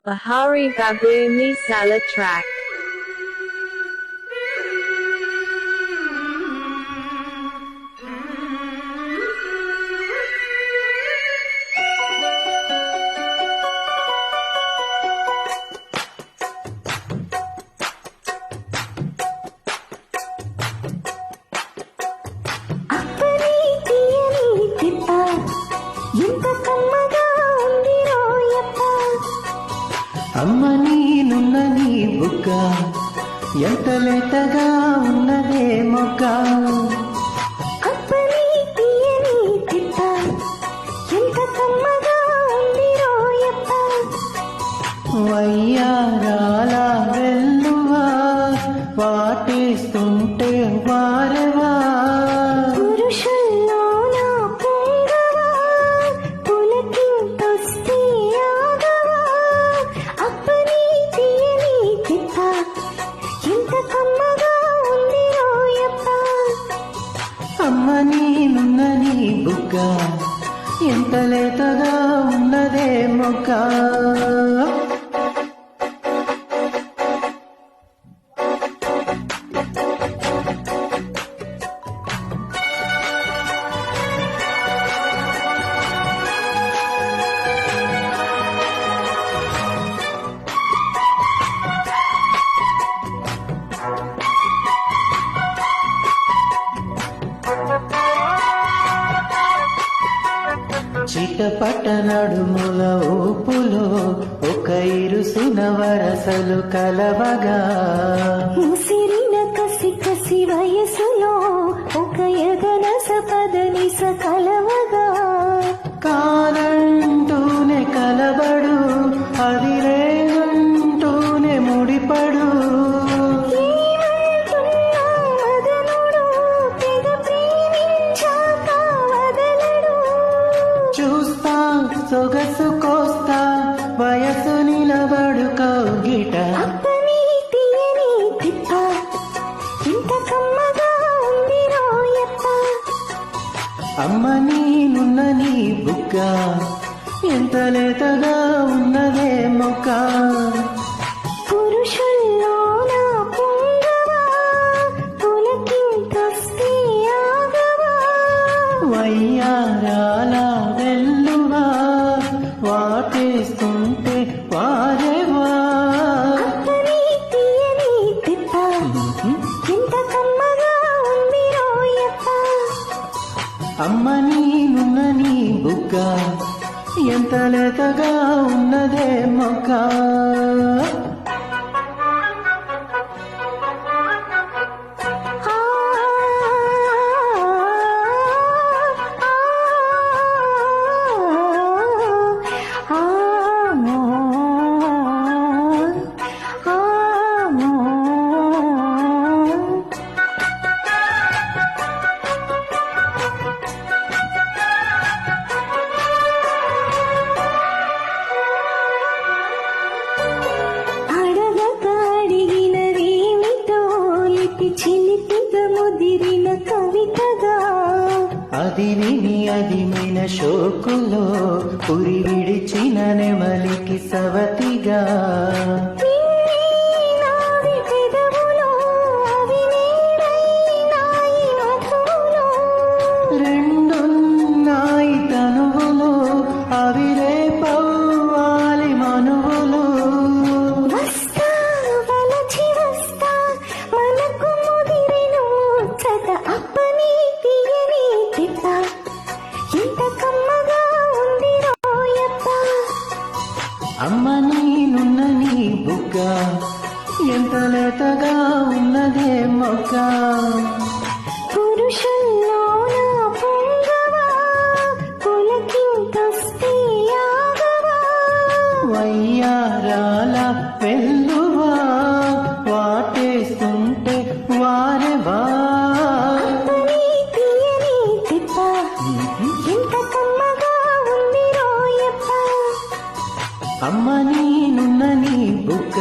Bahari Babuni Sala track. అమ్మ నీనున్న నీ బుగ్గ ఎంత లేతగా ఉన్నదే మొగ్గ. వయ్యారాల వెల్లువా వాటేస్తుంటే వారెవా అమ్మ నీనున్న నీ బుగ్గ ఎంత లేతగా ఉన్నదే మొగ్గ. చిటపట నడుముల ఊపులో ఒక ఇరుసున వరసలు కలవగా, ముసిరిన కసి కసి వయసులో ఒక ఎగనస పదనిస కలవగా, కాదంటూనే కలబడు అది రేగంటూనే ముడిపడు. చూస్తా సొగసు కోస్తా వయసు నిలబడు కౌగిట. అమ్మ నీనున్న నీ బుగ్గ ఎంత లేతగా ఉన్నదే మొక్క. వయ్యారాల వెల్లువా వాటేస్తుంటే వారేవా అమ్మ నీనున్న నీ బుగ్గ ఎంత లేతగా ఉన్నదే మొక్క. ముదిరిన కవితగా అది విని అదిమైన షోకులో పురి విడిచిన నెమలికి సవతిగా, రెండున్నాయి తనువులు అవి రేపవ్వాలి మనువులు. అమ్మ నీనున్న నీ బుగ్గ ఎంత లేతగా ఉన్నదే మొక్క. వయ్యారాల వెల్లువా వాటేస్తుంటే వారెవా అమ్మ నీనున్న నీ బుగ్గ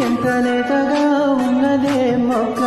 ఎంత లేతగా ఉన్నదే మొక్క.